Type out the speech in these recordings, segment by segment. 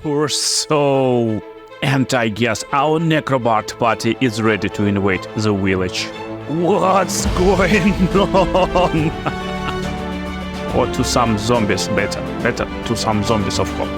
And I guess our necrobard party is ready to invade the village. What's going on? Or to some zombies, better to some zombies, of course.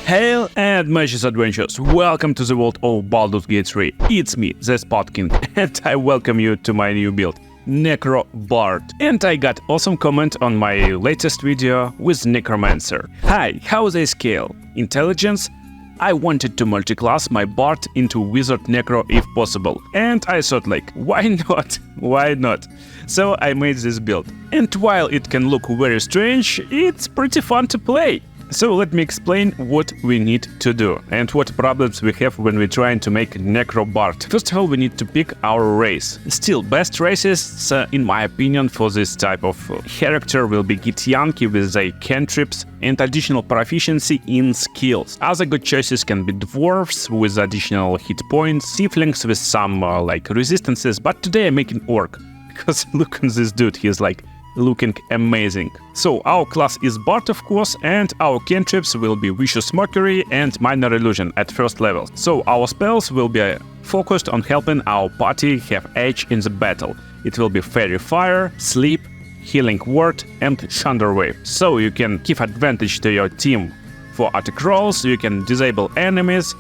Hail and magic adventures! Welcome to the world of Baldurs Gate 3. It's me, the Spot King, and I welcome you to my new build, Necrobard. And I got awesome comment on my latest video with Necromancer. Hi, how they scale? Intelligence? I wanted to multiclass my bard into Wizard Necro if possible. And I thought like, why not? Why not? So I made this build. And while it can look very strange, it's pretty fun to play. So let me explain what we need to do and what problems we have when we're trying to make Necrobard. First of all, we need to pick our race. Still, best races, in my opinion, for this type of character will be Githyanki with their cantrips and additional proficiency in skills. Other good choices can be dwarves with additional hit points, tieflings with some like resistances, but today I'm making orc because look at this dude, he's like looking amazing. So our class is Bard, of course, and our cantrips will be Vicious Mockery and Minor Illusion at first level. So our spells will be focused on helping our party have edge in the battle. It will be Fairy Fire, Sleep, Healing Word and Thunder Wave. So you can give advantage to your team for attack rolls, you can disable enemies,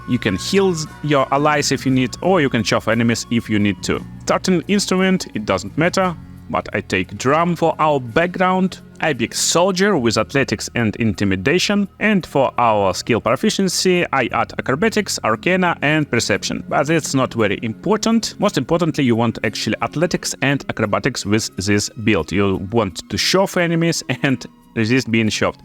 you can heal your allies if you need, or you can shove enemies if you need to. Starting instrument, it doesn't matter, but I take drum. For our background, I pick soldier with athletics and intimidation, and for our skill proficiency, I add acrobatics, arcana and perception. But it's not very important. Most importantly, you want actually athletics and acrobatics with this build. You want to shove enemies and resist being shoved.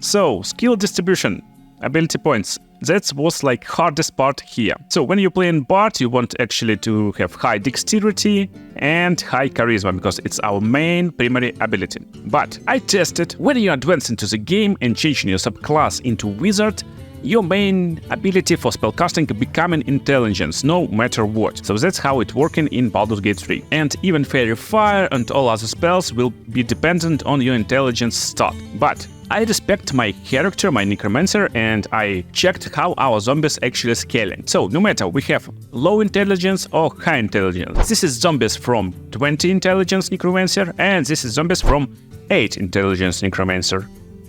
So, skill distribution, ability points. That was like hardest part here. So when you play in Bard, you want actually to have high dexterity and high charisma because it's our main primary ability. But I tested, when you advance into the game and changing your subclass into Wizard, your main ability for spellcasting becoming intelligence, no matter what. So that's how it's working in Baldurs Gate 3. And even Fairy Fire and all other spells will be dependent on your intelligence stat. But I respect my character, my Necromancer, and I checked how our zombies actually scaling. So no matter we have low intelligence or high intelligence. This is zombies from 20 intelligence Necromancer, and this is zombies from 8 intelligence Necromancer.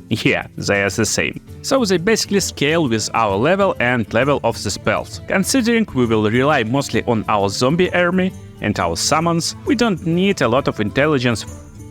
Yeah, they are the same. So they basically scale with our level and level of the spells. Considering we will rely mostly on our zombie army and our summons, we don't need a lot of intelligence.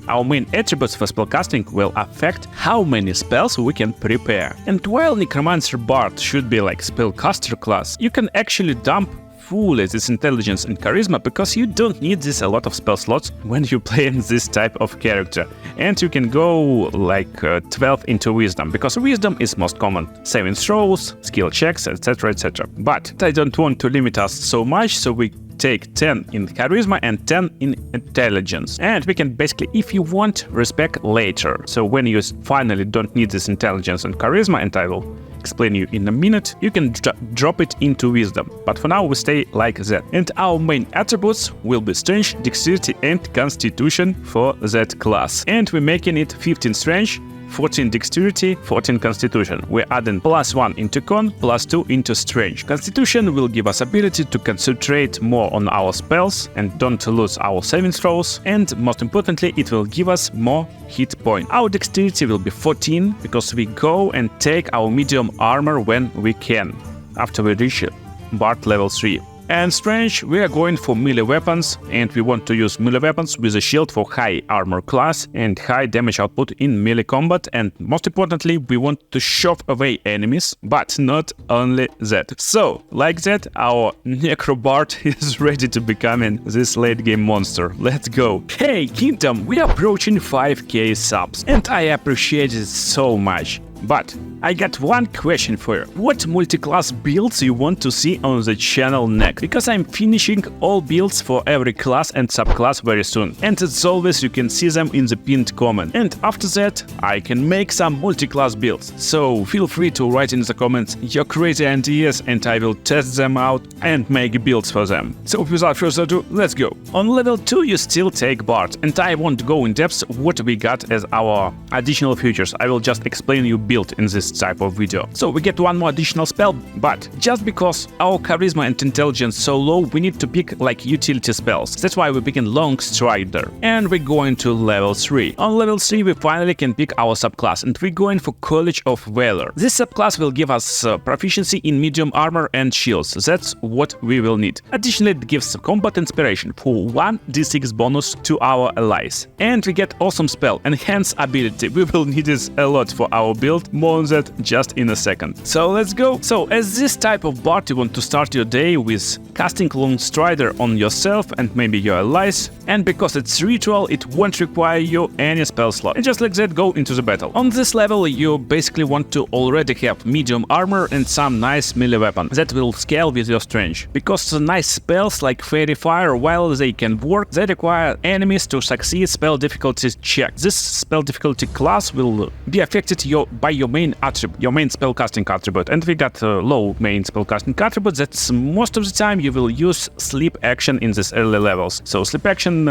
Our main attributes for spellcasting will affect how many spells we can prepare. And while Necromancer Bard should be like spellcaster class, you can actually dump fully this intelligence and charisma because you don't need this a lot of spell slots when you play in this type of character. And you can go like 12 into wisdom because wisdom is most common. Saving throws, skill checks, etc, etc. But I don't want to limit us so much, so we take 10 in charisma and 10 in intelligence. And we can basically, if you want, respec later. So when you finally don't need this intelligence and charisma, and I will explain you in a minute, you can drop it into wisdom. But for now we stay like that. And our main attributes will be strength, dexterity and constitution for that class. And we're making it 15 strength, 14 dexterity, 14 constitution. We're adding +1 into con, +2 into strength. Constitution will give us ability to concentrate more on our spells and don't lose our saving throws. And most importantly, it will give us more hit point. Our dexterity will be 14 because we go and take our medium armor when we can, after we reach Bard level 3. And strength, we are going for melee weapons, and we want to use melee weapons with a shield for high armor class and high damage output in melee combat, and most importantly, we want to shove away enemies, but not only that. So, like that, our Necrobard is ready to become this late game monster. Let's go! Hey Kingdom, we are approaching 5k subs, and I appreciate it so much. But I got one question for you. What multi-class builds you want to see on the channel next? Because I'm finishing all builds for every class and subclass very soon. And as always, you can see them in the pinned comment. And after that, I can make some multi-class builds. So feel free to write in the comments your crazy ideas and I will test them out and make builds for them. So without further ado, let's go. On level 2 you still take Bard, and I won't go in depth what we got as our additional features. I will just explain you build in this type of video. So we get one more additional spell, but just because our charisma and intelligence so low, we need to pick like utility spells. That's why we pick in Long Strider, and we're going to level 3. On level 3 we finally can pick our subclass, and we're going for College of Valor. This subclass will give us proficiency in medium armor and shields. That's what we will need. Additionally, it gives combat inspiration for 1d6 bonus to our allies. And we get awesome spell, Enhance Ability. We will need this a lot for our build, more on that just in a second. So let's go. So as this type of bard, you want to start your day with casting Long Strider on yourself and maybe your allies. And because it's ritual, it won't require you any spell slot. And just like that, go into the battle. On this level, you basically want to already have medium armor and some nice melee weapon that will scale with your strength. Because the nice spells like Fairy Fire, while they can work, they require enemies to succeed spell difficulty check. This spell difficulty class will be affected by your main attribute, your main spellcasting attribute. And we got a low main spellcasting attribute. That's most of the time you will use sleep action in these early levels. So sleep action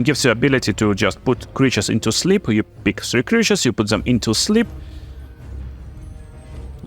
gives you ability to just put creatures into sleep. You pick 3 creatures, you put them into sleep.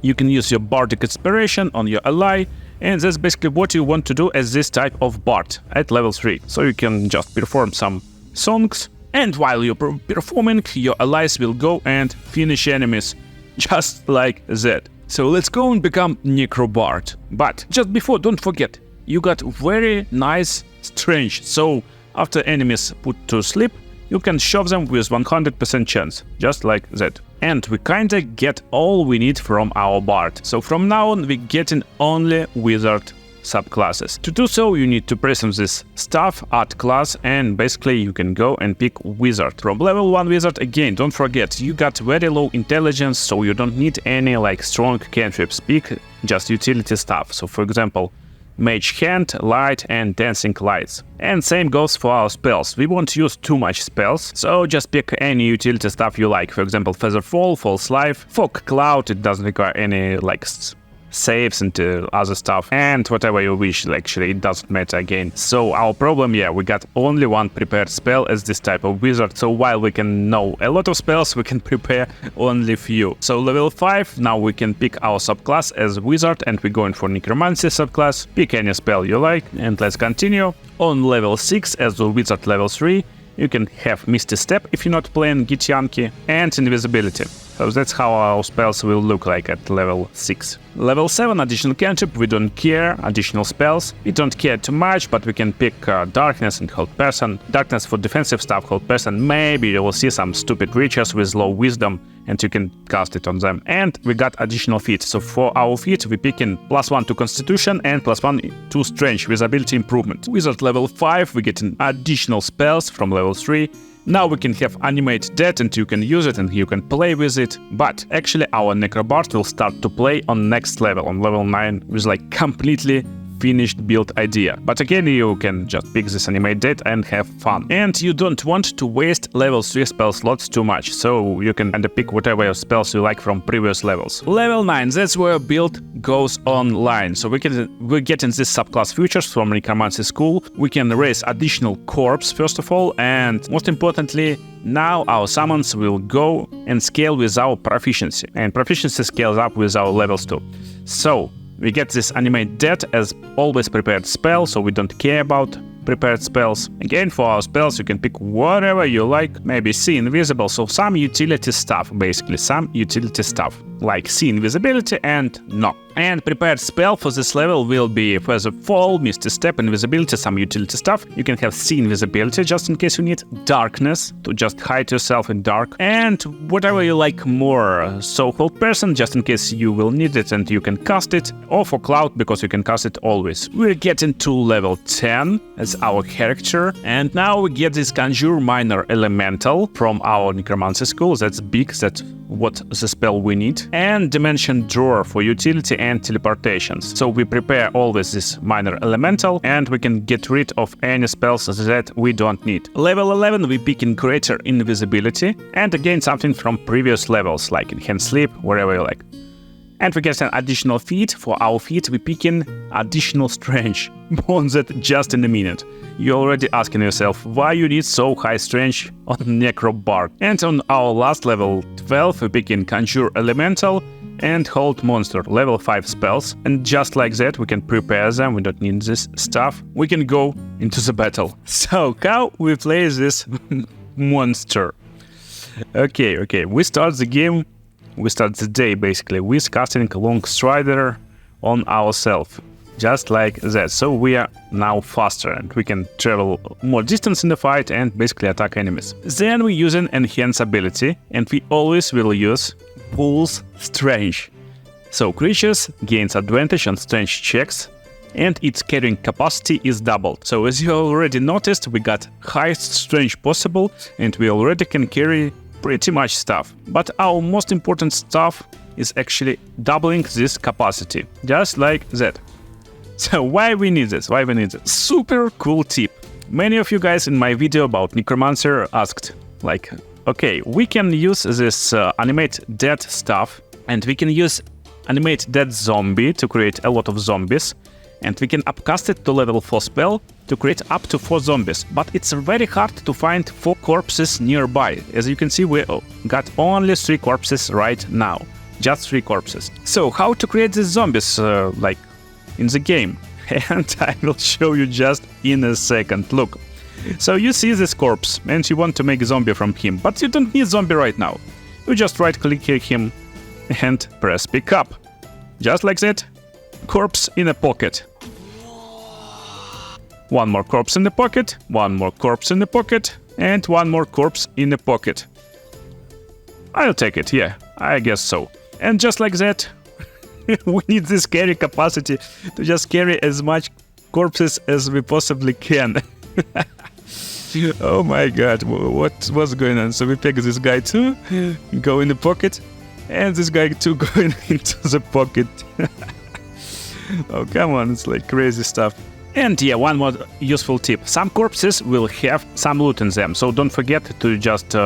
You can use your bardic inspiration on your ally, and that's basically what you want to do as this type of bard at level 3. So you can just perform some songs, and while you're performing, your allies will go and finish enemies, just like that. So let's go and become necrobard. But just before, don't forget, you got very nice strength. So after enemies put to sleep, you can shove them with 100% chance, just like that. And we kinda get all we need from our bard. So from now on, we're getting only wizard subclasses. To do so, you need to press on this staff, add class, and basically you can go and pick wizard. From level 1 wizard, again, don't forget, you got very low intelligence, so you don't need any like strong cantrips. Pick just utility stuff. So for example, Mage Hand, Light, and Dancing Lights. And same goes for our spells. We won't use too much spells, so just pick any utility stuff you like. For example, Feather Fall, False Life, Fog Cloud, it doesn't require any like saves and other stuff, and whatever you wish, actually, it doesn't matter again. So our problem, yeah, we got only one prepared spell as this type of wizard, so while we can know a lot of spells, we can prepare only few. So level 5, now we can pick our subclass as wizard, and we're going for Necromancer subclass. Pick any spell you like, and let's continue. On level 6, as the wizard level 3, you can have Misty Step if you're not playing Githyanki, and Invisibility. So that's how our spells will look like at level 6. Level 7, additional cantrip, we don't care. Additional spells, we don't care too much, but we can pick Darkness and Hold Person. Darkness for defensive stuff, Hold Person, maybe you will see some stupid creatures with low wisdom, and you can cast it on them. And we got additional feats. So for our feat, we pick in +1 to Constitution and +1 to Strength with ability improvement. Wizard level 5, we get an additional spells from level 3. Now we can have Animate Death, and you can use it and you can play with it, but actually our necrobard will start to play on next level, on level 9, with like completely finished build idea. But again, you can just pick this Animate Death and have fun. And you don't want to waste level 3 spell slots too much, so you can pick whatever spells you like from previous levels. Level 9, that's where build goes online. So we're getting this subclass features from Necromancer School. We can raise additional corpse first of all, and most importantly, now our summons will go and scale with our proficiency, and proficiency scales up with our levels too. So we get this Animate Death as always prepared spell, so we don't care about prepared spells. Again, for our spells, you can pick whatever you like, maybe See Invisible, so some utility stuff, basically, some utility stuff, like See Invisibility and Knock. And prepared spell for this level will be Feather Fall, Misty Step, Invisibility, some utility stuff. You can have See Invisibility just in case you need Darkness, to just hide yourself in dark, and whatever you like more. So Hold Person, just in case you will need it and you can cast it, or for Cloud, because you can cast it always. We're getting to level 10 as our character, and now we get this Conjure Minor Elemental from our Necromancer School. That's big, that what the spell we need, and dimension drawer for utility and teleportations. So we prepare always this minor elemental, and we can get rid of any spells that we don't need. Level 11 we pick in greater invisibility, and again something from previous levels like enhanced sleep, wherever you like. And we get an additional feat. For our feat we pick in additional strength. More on that just in a minute. You're already asking yourself why you need so high strength on necrobard. And on our last level 12 we pick in conjure elemental and hold monster, level 5 spells. And just like that we can prepare them, we don't need this stuff. We can go into the battle. So how we play this monster? Okay, we start the game. We start the day basically with casting Long Strider on ourselves, just like that. So we are now faster and we can travel more distance in the fight and basically attack enemies. Then we use an enhance ability, and we always will use Bull's Strength. So creatures gains advantage on strength checks, and its carrying capacity is doubled. So as you already noticed, we got highest strength possible, and we already can carry pretty much stuff. But our most important stuff is actually doubling this capacity, just like that. So why we need this? Super cool tip. Many of you guys in my video about Necromancer asked, like, okay, we can use this animate dead stuff, and we can use animate dead zombie to create a lot of zombies, and we can upcast it to level 4 spell to create up to 4 zombies. But it's very hard to find 4 corpses nearby. As you can see, we got only 3 corpses right now. Just 3 corpses. So how to create these zombies, like in the game? And I will show you just in a second. Look. So you see this corpse, and you want to make a zombie from him. But you don't need zombie right now. You just right-click him and press pick up. Just like that. Corpse in a pocket. One more corpse in the pocket, one more corpse in the pocket, and one more corpse in the pocket. I'll take it, yeah, I guess so. And just like that, we need this carry capacity to just carry as much corpses as we possibly can. Oh my god, what's going on? So we pick this guy too, go in the pocket, and this guy too going into the pocket. Oh, come on, it's like crazy stuff. And yeah, one more useful tip. Some corpses will have some loot in them, so don't forget to just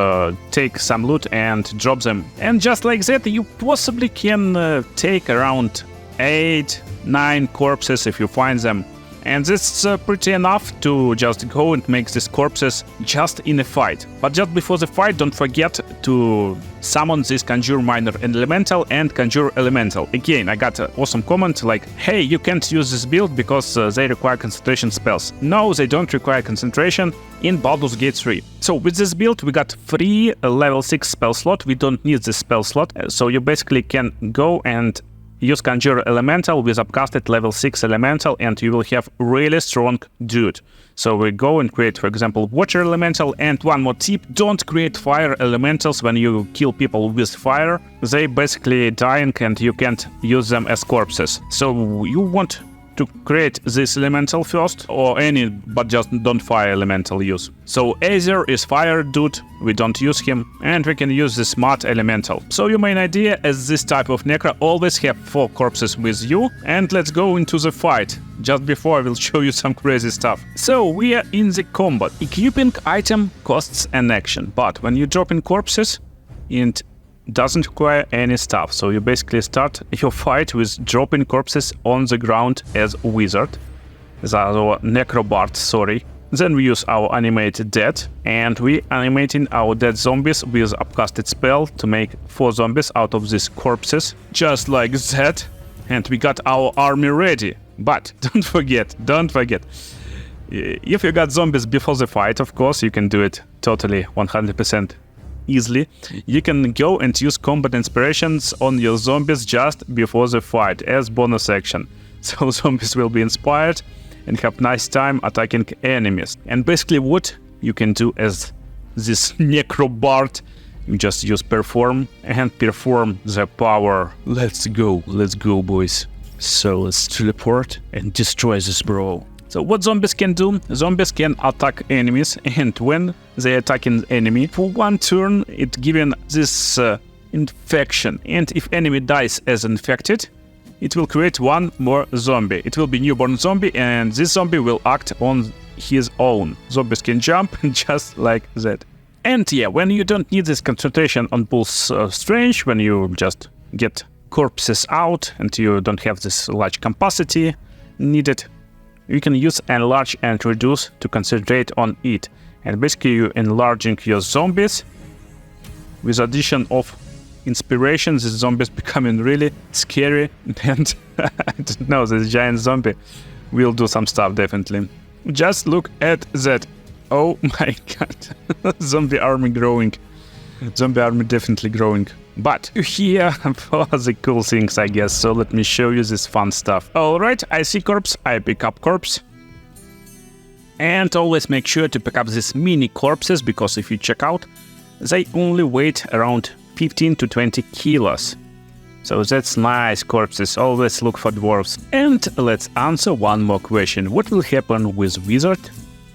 take some loot and drop them. And just like that, you possibly can take around 8-9 corpses if you find them. And this is pretty enough to just go and make these corpses just in a fight. But just before the fight, don't forget to summon this Conjure Minor Elemental and Conjure Elemental. Again, I got an awesome comment like, hey, you can't use this build because they require concentration spells. No, they don't require concentration in Baldurs Gate 3. So with this build, we got free level 6 spell slot. We don't need this spell slot. So you basically can go and use Conjure Elemental with upcasted level 6 Elemental, and you will have really strong dude. So we go and create, for example, Water Elemental. And one more tip, don't create Fire Elementals when you kill people with fire. They basically dying and you can't use them as corpses. So you want to create this elemental first, or any, but just don't fire elemental use. So Aether is fire dude, we don't use him, and we can use the smart elemental. So your main idea is this type of necro always have 4 corpses with you, and let's go into the fight. Just before I will show you some crazy stuff. So we are in the combat. Equipping item costs an action, but when you drop in corpses, it doesn't require any stuff. So you basically start your fight with dropping corpses on the ground as wizard, as our necrobard, sorry. Then we use our animated dead, and we animating our dead zombies with upcasted spell to make 4 zombies out of these corpses, just like that. And we got our army ready. But don't forget, if you got zombies before the fight, of course, you can do it totally 100% easily. You can go and use combat inspirations on your zombies just before the fight as bonus action. So zombies will be inspired and have nice time attacking enemies. And basically what you can do as this necrobard, you just use perform and perform the power. Let's go boys. So let's teleport and destroy this bro. So what zombies can do? Zombies can attack enemies, and when they attack an enemy, for 1 turn it given this infection. And if enemy dies as infected, it will create one more zombie. It will be newborn zombie, and this zombie will act on his own. Zombies can jump just like that. And yeah, when you don't need this concentration on pulse strange, when you just get corpses out and you don't have this large capacity needed, you can use enlarge and reduce to concentrate on it. And basically you're enlarging your zombies. With addition of inspiration, the zombies becoming really scary, and I don't know, this giant zombie will do some stuff definitely. Just look at that. Oh my god. Zombie army growing. Zombie army definitely growing. But here for the cool things, I guess. So let me show you this fun stuff. Alright, I see corpse, I pick up corpse. And always make sure to pick up these mini corpses, because if you check out, they only weigh around 15 to 20 kilos. So that's nice corpses, always look for dwarves. And let's answer one more question. What will happen with wizard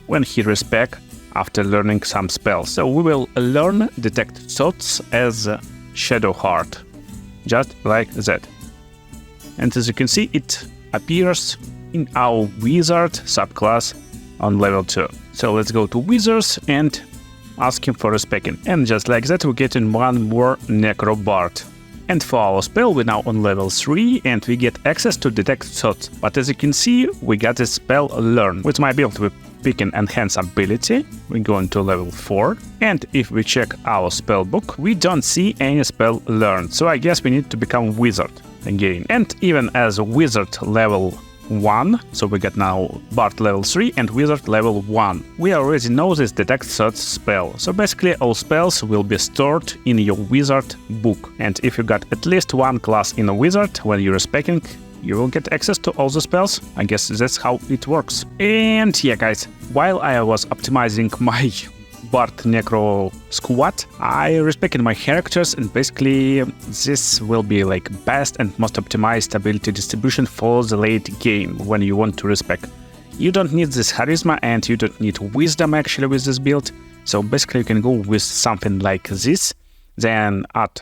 when he respec after learning some spells? So we will learn detect thoughts as shadow heart, just like that. And as you can see, it appears in our wizard subclass on level 2. So let's go to wizards and ask him for respecking. And just like that, we're getting one more necrobard. And for our spell, we're now on level 3 and we get access to detect thoughts. But as you can see, we got this spell learn. With my build, we pick an enhance ability. We go into level 4. And if we check our spell book, we don't see any spell learned. So I guess we need to become wizard again. And even as a wizard level 1, so we get now Bard level 3 and Wizard level 1. We already know this Detect Thoughts spell, so basically all spells will be stored in your Wizard book. And if you got at least one class in a Wizard when you're speccing, you will get access to all the spells. I guess that's how it works. And yeah guys, while I was optimizing my Bard Necro squad, I respected my characters, and basically this will be like best and most optimized ability distribution for the late game when you want to respec. You don't need this charisma and you don't need wisdom actually with this build, so basically you can go with something like this, then add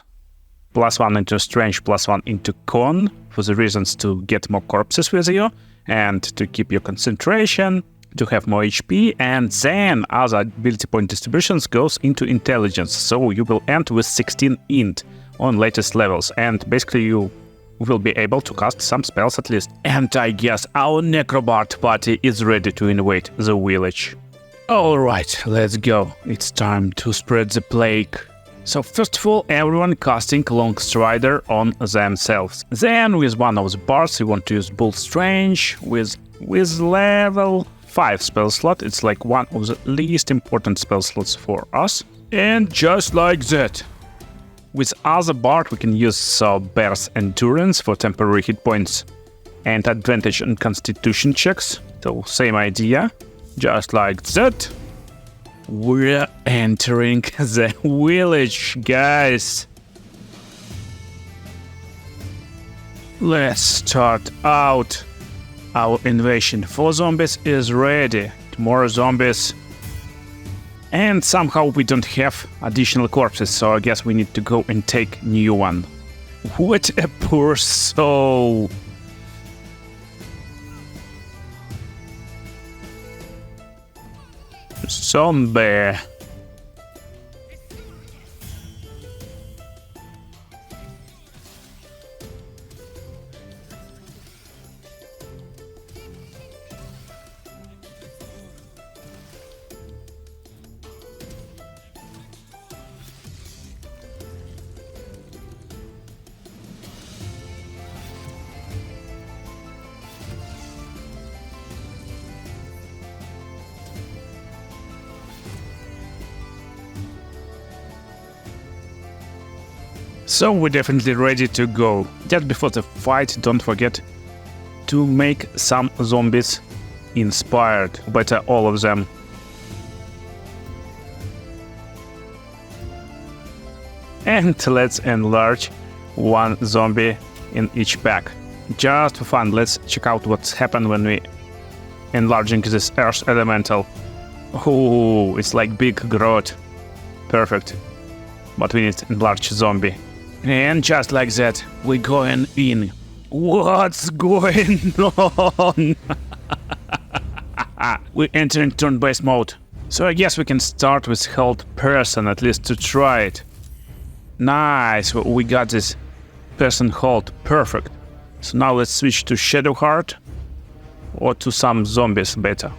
+1 into strength, +1 into con for the reasons to get more corpses with you and to keep your concentration, to have more HP, and then other ability point distributions goes into intelligence, so you will end with 16 int on latest levels, and basically you will be able to cast some spells at least. And I guess our necrobard party is ready to invade the village. Alright, let's go. It's time to spread the plague. So first of all, everyone casting Long Strider on themselves. Then with one of the bards you want to use Bull Strange with level 5 spell slot. It's like one of the least important spell slots for us. And just like that. With other bard we can use Bear's Endurance for temporary hit points and advantage on constitution checks. So same idea. Just like that. We're entering the village, guys. Let's start out. Our invasion for zombies is ready. More zombies. And somehow we don't have additional corpses, so I guess we need to go and take new one. What a poor soul. Zombie. So we're definitely ready to go. Just before the fight, don't forget to make some zombies inspired. Better all of them. And let's enlarge one zombie in each pack. Just for fun, let's check out what's happened when we enlarging this Earth Elemental. Oh, it's like big growth. Perfect. But we need enlarged zombie. And just like that, we're going in. What's going on? We're entering turn-based mode. So I guess we can start with held person, at least to try it. Nice, we got this person hold, perfect. So now let's switch to Shadowheart. Or to some zombies, better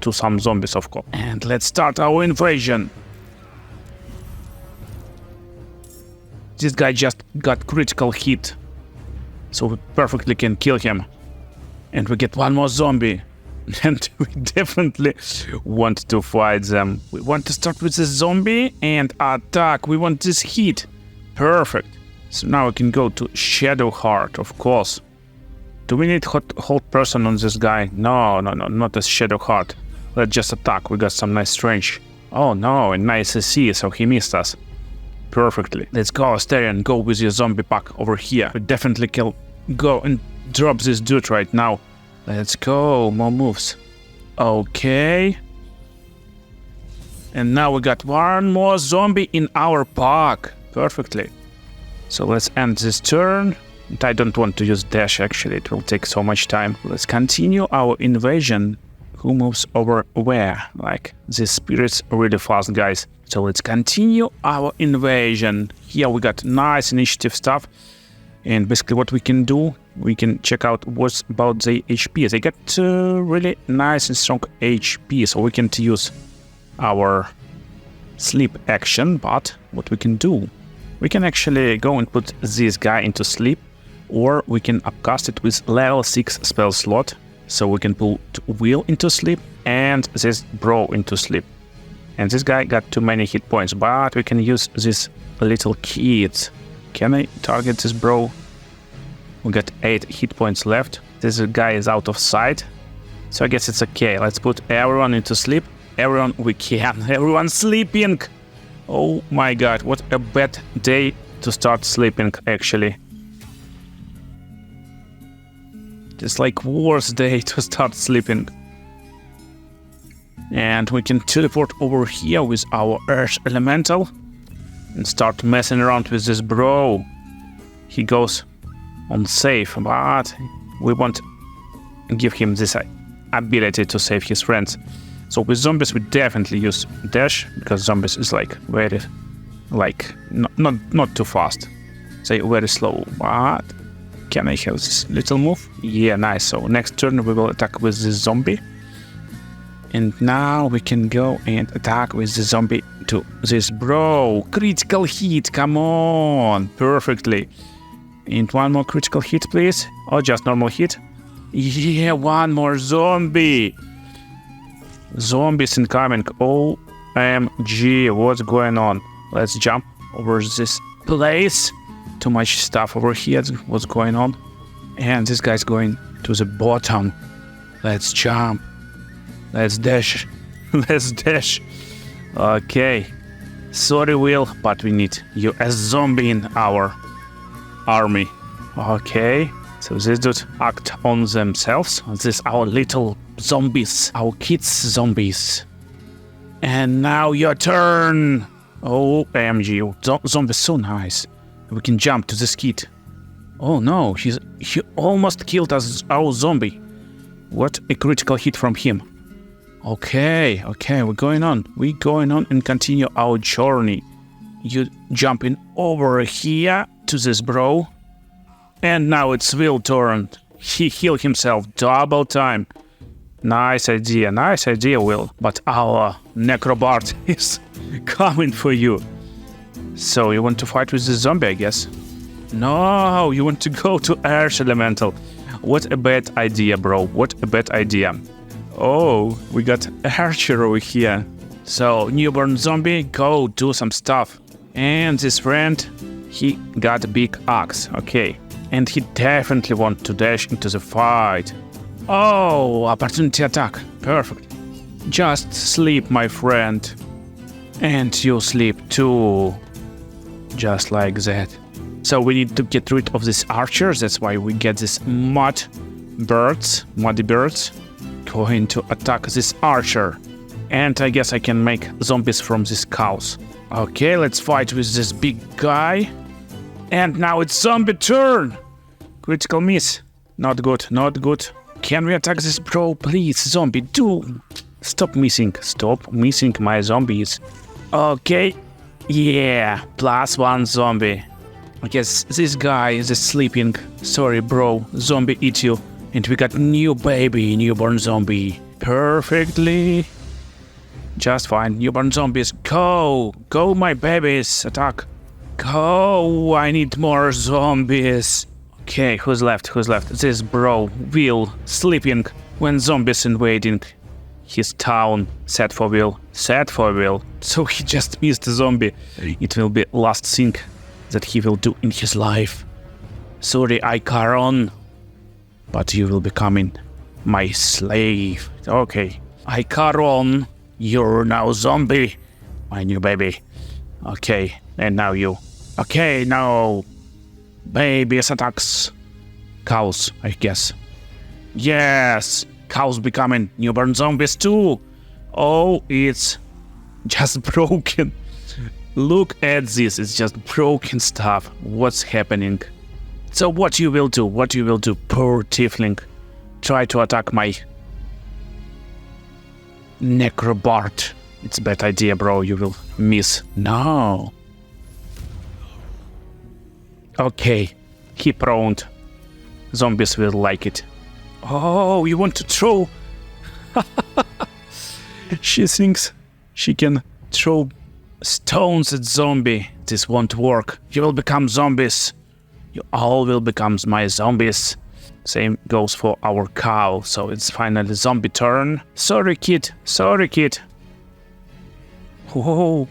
to some zombies, of course. And let's start our invasion. This guy just got critical hit, so we perfectly can kill him. And we get one more zombie. And we definitely want to fight them. We want to start with the zombie and attack. We want this hit. Perfect. So now we can go to Shadowheart, of course. Do we need hold person on this guy? No, not a Shadowheart. Let's just attack. We got some nice range. Oh no, a nice CC, so he missed us. Perfectly. Let's go, Asterion, go with your zombie pack over here. We definitely can go and drop this dude right now. Let's go, more moves. Okay. And now we got one more zombie in our pack. Perfectly. So let's end this turn. And I don't want to use dash, actually, it will take so much time. Let's continue our invasion. Who moves over where? Like, these spirits are really fast, guys. So let's continue our invasion. Here we got nice initiative stuff. And basically what we can do, we can check out what's about the HP. They got really nice and strong HP, so we can't use our sleep action. But what we can do, we can actually go and put this guy into sleep. Or we can upcast it with level 6 spell slot. So we can put Will into sleep and this bro into sleep. And this guy got too many hit points, but we can use this little kid. Can I target this bro? We got 8 hit points left. This guy is out of sight. So I guess it's okay. Let's put everyone into sleep. Everyone we can. Everyone's sleeping. Oh my god, what a bad day to start sleeping, actually. It's like worst day to start sleeping. And we can teleport over here with our Earth Elemental and start messing around with this bro. He goes on safe, but we won't give him this ability to save his friends. So with zombies we definitely use dash, because zombies is like very, like, not too fast. Say very slow, but can I have this little move? Yeah, nice. So next turn we will attack with this zombie. And now we can go and attack with the zombie to this bro. Critical hit, come on. Perfectly. And one more critical hit, please. Or just normal hit. Yeah, one more zombie. Zombies incoming. OMG, what's going on? Let's jump over this place. Too much stuff over here. What's going on? And this guy's going to the bottom. Let's jump. Let's dash. Let's dash. Okay. Sorry, Will, but we need you as zombie in our army. Okay. So this dude act on themselves. This our little zombies. Our kids zombies. And now your turn. OMG. Zombies so nice. We can jump to this kid. Oh no, he almost killed us, our zombie. What a critical hit from him. Okay, we're going on. We're going on and continue our journey. You jumping over here to this bro. And now it's Will's turn. He healed himself double time. Nice idea, Will. But our necrobard is coming for you. So you want to fight with the zombie, I guess? No, you want to go to Earth Elemental. What a bad idea, bro. What a bad idea. Oh, we got Archer over here. So, newborn zombie, go do some stuff. And this friend, he got a big axe. Okay. And he definitely wants to dash into the fight. Oh, opportunity attack. Perfect. Just sleep, my friend. And you sleep too. Just like that. So we need to get rid of these archers. That's why we get these muddy birds. Going to attack this archer. And I guess I can make zombies from these cows. Okay, let's fight with this big guy. And now it's zombie turn. Critical miss. Not good, not good. Can we attack this bro? Please, zombie, do. Stop missing my zombies. Okay. Yeah, +1 zombie. I guess this guy is sleeping. Sorry, bro. Zombie eat you. And we got new baby, newborn zombie. Perfectly. Just fine. Newborn zombies. Go. Go, my babies. Attack. Go. I need more zombies. Okay, who's left? Who's left? This bro. Will. Sleeping when zombies invading his town. Sad for Will. Sad for Will. So he just missed a zombie. It will be last thing that he will do in his life. Sorry, Icaron, but you will becoming my slave. Okay, Icaron, you're now zombie, my new baby. Okay, and now you. Okay, now babies attacks. Cows, I guess. Yes, cows becoming newborn zombies too. Oh, it's just broken. Look at this, it's just broken stuff. What's happening? So what you will do? What you will do, poor tiefling? Try to attack my necrobard. It's a bad idea, bro. You will miss. No. Okay, he prone. Zombies will like it. Oh, you want to throw? She thinks she can throw stones at zombie. This won't work. You will become zombies. You all will become my zombies. Same goes for our cow. So it's finally zombie turn. Sorry, kid. Sorry, kid. Whoa.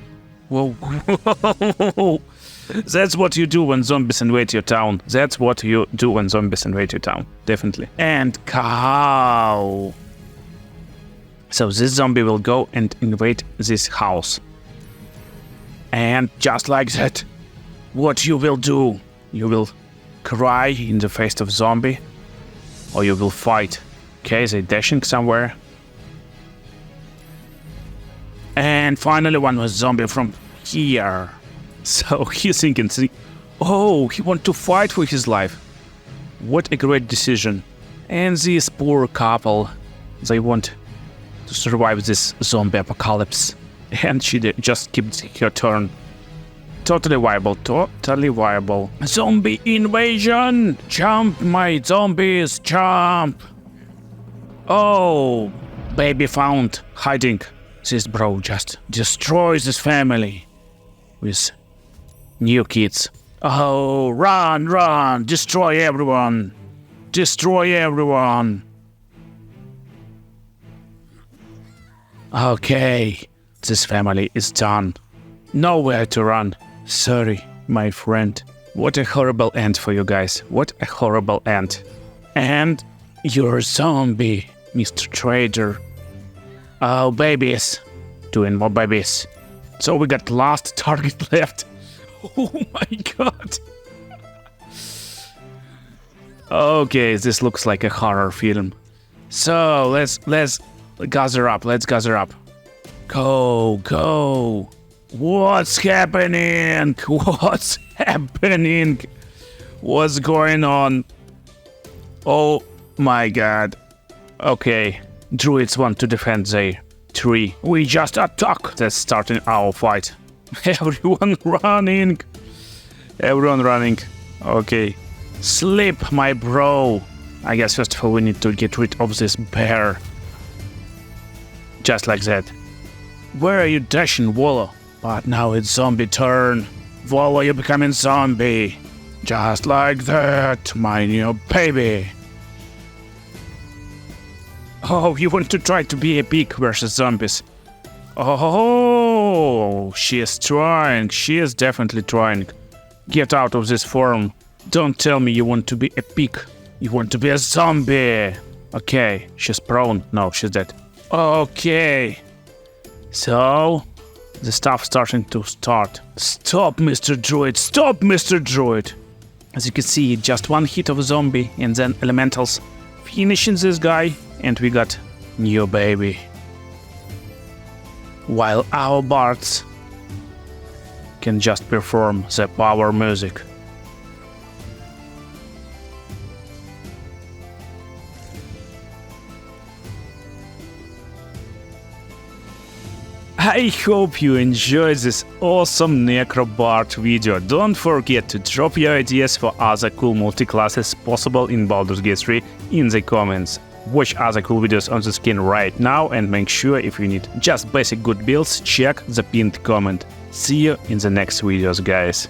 Whoa. Whoa. That's what you do when zombies invade your town. That's what you do when zombies invade your town. Definitely. And cow. So this zombie will go and invade this house. And just like that, what you will do? You will cry in the face of zombie, or you will fight. Okay, they dashing somewhere. And finally one was zombie from here. So he's thinking, oh, he want to fight for his life. What a great decision. And this poor couple, they want to survive this zombie apocalypse. And she just keeps her turn. Totally viable, totally viable. Zombie invasion! Jump, my zombies, jump! Oh, baby found, hiding. This bro just destroys his family with new kids. Oh, run, run, destroy everyone. Destroy everyone. Okay. This family is done. Nowhere to run. Sorry, my friend. What a horrible end for you guys. What a horrible end. And you're a zombie, Mr. Trader. Oh, babies. Doing more babies. So we got last target left. Oh my god. Okay, this looks like a horror film. So let's gather up. Let's gather up. Go. What's happening? What's happening? What's going on? Oh my god. Okay. Druids want to defend their tree. We just attack. That's starting our fight. Everyone running. Everyone running. Okay. Sleep, my bro. I guess first of all we need to get rid of this bear. Just like that. Where are you dashing, Wallow? But now it's zombie turn. Wallow, you're becoming zombie. Just like that, my new baby. Oh, you want to try to be a pig versus zombies. Oh, she is trying. She is definitely trying. Get out of this form. Don't tell me you want to be a pig. You want to be a zombie. Okay, she's prone. No, she's dead. Okay. So, the stuff starting to start. Stop, Mr. Druid. Stop, Mr. Druid. As you can see, just one hit of a zombie and then elementals finishing this guy. And we got new baby. While our bards can just perform the power music. I hope you enjoyed this awesome necrobard video. Don't forget to drop your ideas for other cool multi-classes possible in Baldur's Gate 3 in the comments. Watch other cool videos on the screen right now and make sure if you need just basic good builds, check the pinned comment. See you in the next videos, guys.